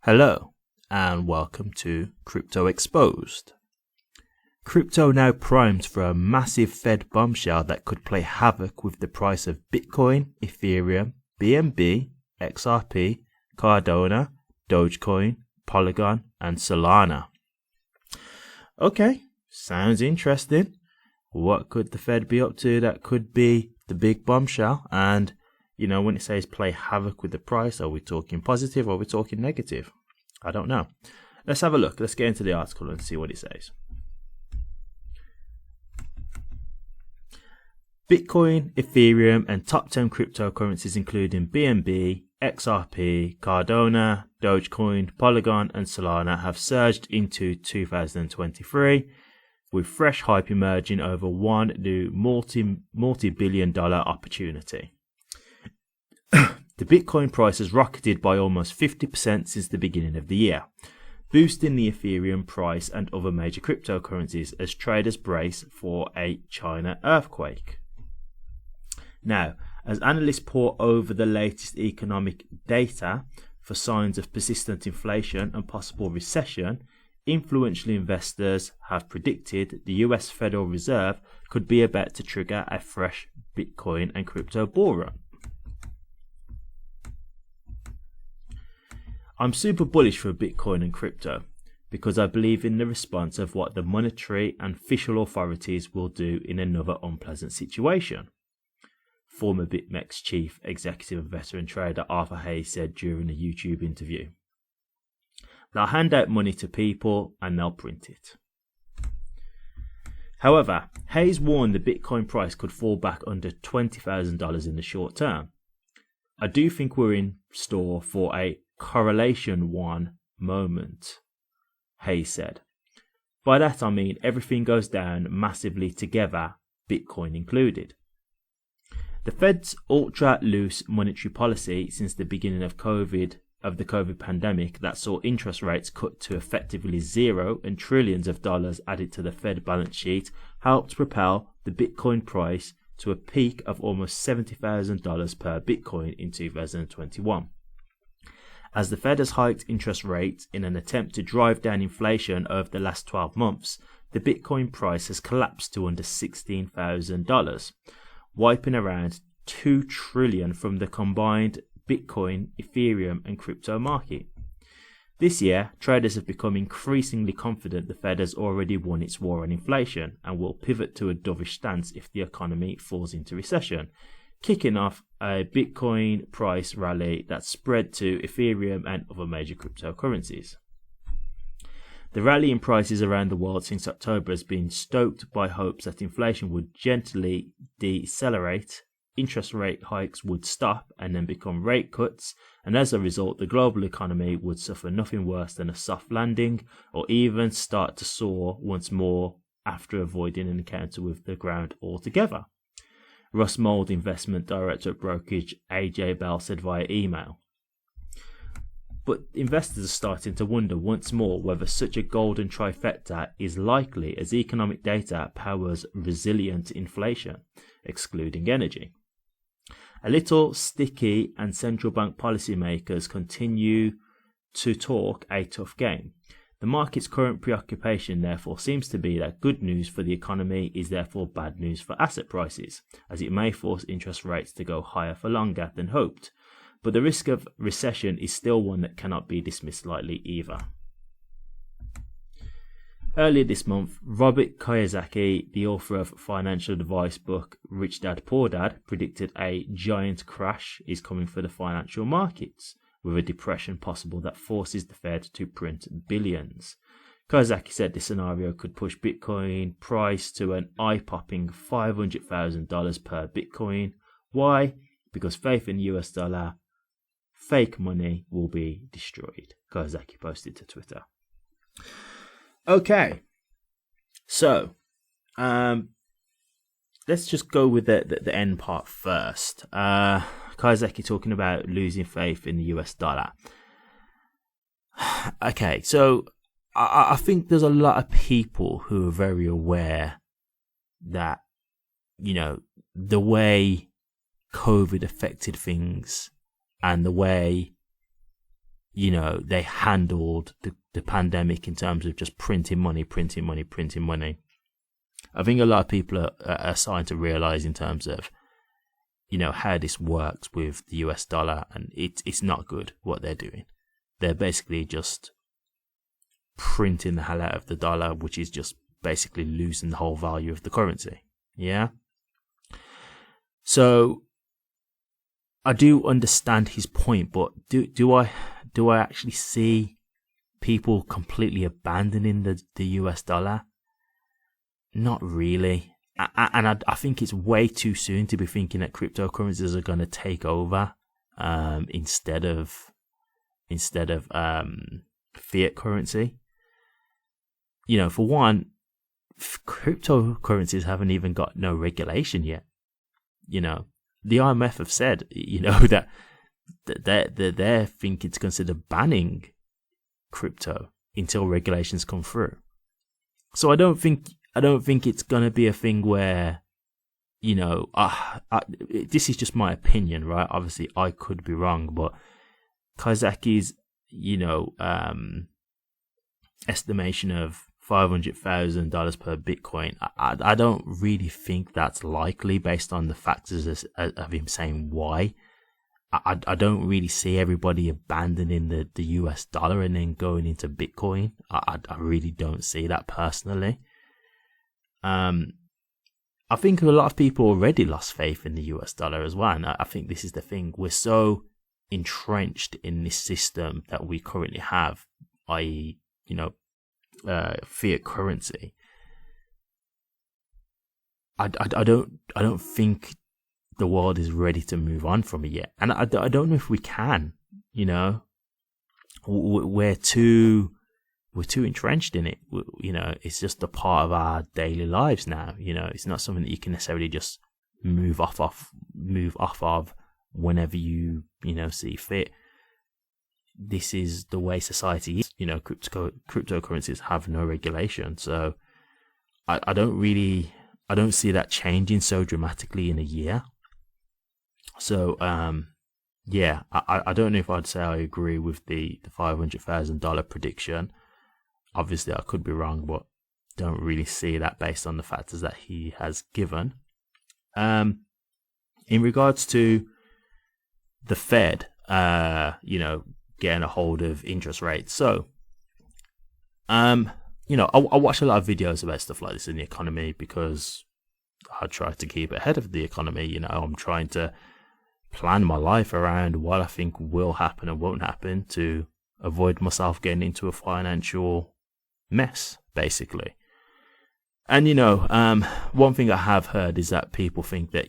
Hello, and welcome to Crypto Exposed. Crypto now primed for a massive Fed bombshell that could play havoc with the price of Bitcoin, Ethereum, BNB, XRP, Cardano, Dogecoin, Polygon, and Solana. Okay, sounds interesting. What could the Fed be up to that could be the big bombshell? And when it says play havoc with the price, are we talking positive or are we talking negative? I don't know. Let's have a look. Let's get into the article and see what it says. Bitcoin, Ethereum, and top 10 cryptocurrencies including BNB, XRP, Cardano, Dogecoin, Polygon, and Solana have surged into 2023, with fresh hype emerging over one new multi-billion dollar opportunity. The Bitcoin price has rocketed by almost 50% since the beginning of the year, boosting the Ethereum price and other major cryptocurrencies as traders brace for a China earthquake. Now, as analysts pore over the latest economic data for signs of persistent inflation and possible recession, influential investors have predicted the US Federal Reserve could be about to trigger a fresh Bitcoin and crypto bull run. I'm super bullish for Bitcoin and crypto because I believe in the response of what the monetary and official authorities will do in another unpleasant situation. Former BitMEX chief executive and veteran trader Arthur Hayes said during a YouTube interview. They'll hand out money to people and they'll print it. However, Hayes warned the Bitcoin price could fall back under $20,000 in the short term. I do think we're in store for a correlation one moment, Hayes said. By that I mean everything goes down massively together, Bitcoin included. The Fed's ultra-loose monetary policy since the beginning of the COVID pandemic that saw interest rates cut to effectively zero and trillions of dollars added to the Fed balance sheet helped propel the Bitcoin price to a peak of almost $70,000 per Bitcoin in 2021. As the Fed has hiked interest rates in an attempt to drive down inflation over the last 12 months, the Bitcoin price has collapsed to under $16,000, wiping around $2 trillion from the combined Bitcoin, Ethereum, and crypto market. This year, traders have become increasingly confident the Fed has already won its war on inflation and will pivot to a dovish stance if the economy falls into recession, kicking off a Bitcoin price rally that spread to Ethereum and other major cryptocurrencies. The rally in prices around the world since October has been stoked by hopes that inflation would gently decelerate, interest rate hikes would stop and then become rate cuts, and as a result the global economy would suffer nothing worse than a soft landing or even start to soar once more after avoiding an encounter with the ground altogether. Russ Mould, investment director at brokerage AJ Bell, said via email. But investors are starting to wonder once more whether such a golden trifecta is likely as economic data powers resilient inflation, excluding energy. A little sticky and central bank policymakers continue to talk a tough game. The market's current preoccupation therefore seems to be that good news for the economy is therefore bad news for asset prices, as it may force interest rates to go higher for longer than hoped. But the risk of recession is still one that cannot be dismissed lightly either. Earlier this month, Robert Kiyosaki, the author of financial advice book Rich Dad Poor Dad, predicted a giant crash is coming for the financial markets, with a depression possible that forces the Fed to print billions. Kiyosaki said this scenario could push Bitcoin price to an eye-popping $500,000 per Bitcoin. Why? Because faith in the US dollar, fake money, will be destroyed, Kiyosaki posted to Twitter. Okay, so let's just go with the end part first. Kiyosaki talking about losing faith in the US dollar. Okay, so I think there's a lot of people who are very aware that, the way COVID affected things and the way they handled the pandemic in terms of just printing money. I think a lot of people are starting to realize in terms of, how this works with the US dollar, and it's not good what they're doing. They're basically just printing the hell out of the dollar, which is just basically losing the whole value of the currency. Yeah. So I do understand his point, but do I actually see people completely abandoning the US dollar? Not really. And I think it's way too soon to be thinking that cryptocurrencies are going to take over instead of fiat currency. For one, cryptocurrencies haven't even got no regulation yet. The IMF have said, that they think it's considered banning crypto until regulations come through. So I don't think it's gonna be a thing where, this is just my opinion, right? Obviously, I could be wrong, but Kazaki's, estimation of $500,000 per Bitcoin, I don't really think that's likely based on the factors of him saying why. I don't really see everybody abandoning the US dollar and then going into Bitcoin. I really don't see that personally. I think a lot of people already lost faith in the US dollar as well, and I think this is the thing. We're so entrenched in this system that we currently have, i.e., fiat currency. I don't think the world is ready to move on from it yet, and I don't know if we can. We're too entrenched in it. It's just a part of our daily lives now. It's not something that you can necessarily just move off of whenever you see fit. This is the way society is. Cryptocurrencies have no regulation, so I don't see that changing so dramatically in a year. So yeah, I don't know if I'd say I agree with the $500,000 prediction. Obviously, I could be wrong, but don't really see that based on the factors that he has given. In regards to the Fed, getting a hold of interest rates. So, I watch a lot of videos about stuff like this in the economy because I try to keep ahead of the economy. I'm trying to plan my life around what I think will happen and won't happen to avoid myself getting into a financial mess, basically. And, one thing I have heard is that people think that,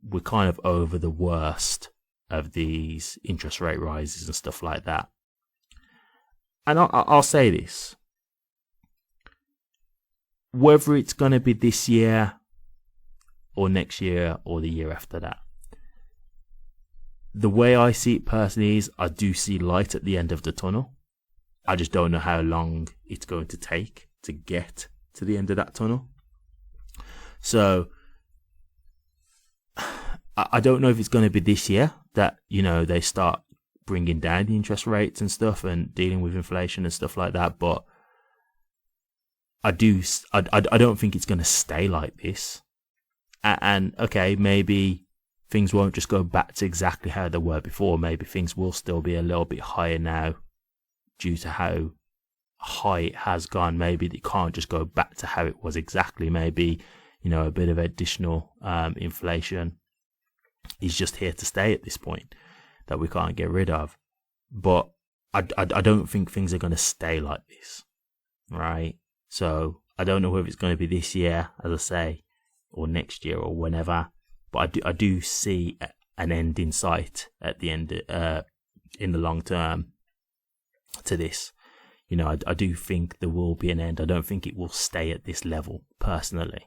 we're kind of over the worst of these interest rate rises and stuff like that. And I'll say this. Whether it's going to be this year or next year or the year after that, the way I see it personally is I do see light at the end of the tunnel. I just don't know how long it's going to take to get to the end of that tunnel. So I don't know if it's going to be this year that, they start bringing down the interest rates and stuff and dealing with inflation and stuff like that. But I don't think it's going to stay like this. And okay, maybe things won't just go back to exactly how they were before. Maybe things will still be a little bit higher now due to how high it has gone. Maybe it can't just go back to how it was exactly. Maybe, a bit of additional inflation is just here to stay at this point that we can't get rid of. But I don't think things are going to stay like this, right? So I don't know whether it's going to be this year, as I say, or next year or whenever. But I do see an end in sight at the end, in the long term to this. I do think there will be an end. I don't think it will stay at this level, personally.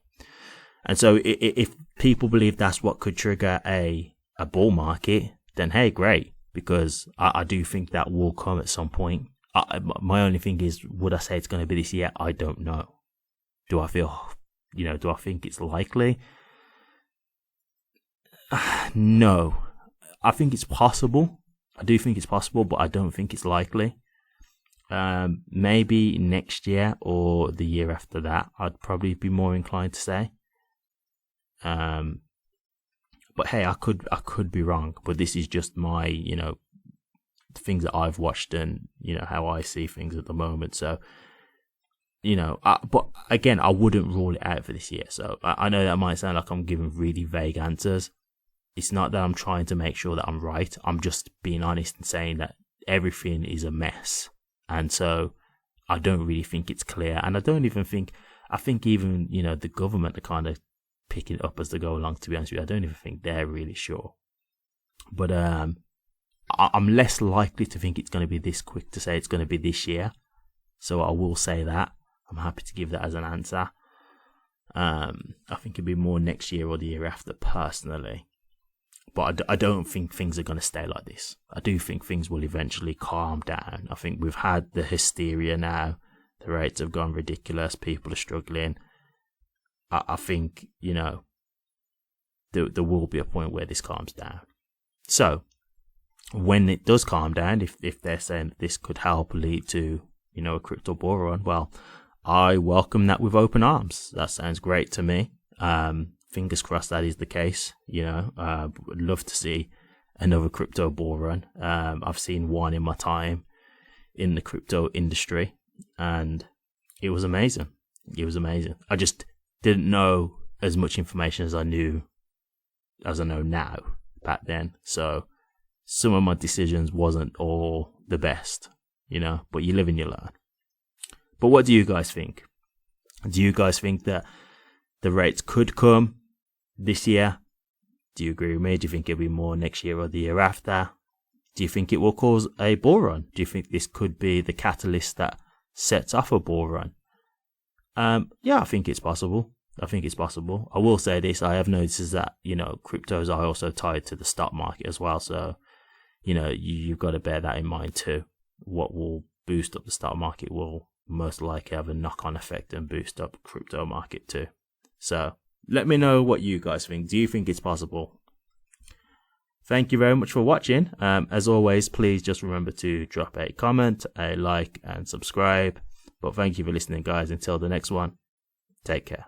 And so if people believe that's what could trigger a bull market, then hey, great, because I do think that will come at some point. My only thing is, would I say it's going to be this year? I don't know. Do I think it's likely? No. I think it's possible, I do think it's possible, but I don't think it's likely. Maybe next year or the year after that, I'd probably be more inclined to say. But hey, I could be wrong. But this is just my, things that I've watched and how I see things at the moment. So, but again, I wouldn't rule it out for this year. So I know that might sound like I'm giving really vague answers. It's not that I'm trying to make sure that I'm right. I'm just being honest and saying that everything is a mess. And so I don't really think it's clear. And I think even, the government are kind of picking it up as they go along, to be honest with you. I don't even think they're really sure. But I'm less likely to think it's going to be this quick to say it's going to be this year. So I will say that. I'm happy to give that as an answer. I think it'll be more next year or the year after, personally. But I don't think things are going to stay like this. I do think things will eventually calm down. I think we've had the hysteria now. The rates have gone ridiculous. People are struggling. I think, there will be a point where this calms down. So, when it does calm down, if they're saying that this could help lead to, a crypto bull run, well, I welcome that with open arms. That sounds great to me. Fingers crossed that is the case. Would love to see another crypto bull run. I've seen one in my time in the crypto industry, and it was amazing. I just didn't know as much information as I know now back then. So some of my decisions wasn't all the best, but you live and you learn. But what do you guys think? Do you guys think that the rates could come this year? Do you agree with me? Do you think it'll be more next year or the year after? Do you think it will cause a bull run? Do you think this could be the catalyst that sets off a bull run? Yeah, I think it's possible. I will say this, I have noticed is that, cryptos are also tied to the stock market as well. So, you've got to bear that in mind too. What will boost up the stock market will most likely have a knock-on effect and boost up crypto market too. So, let me know what you guys think. Do you think it's possible? Thank you very much for watching. As always, please just remember to drop a comment, a like, and subscribe. But thank you for listening, guys. Until the next one, take care.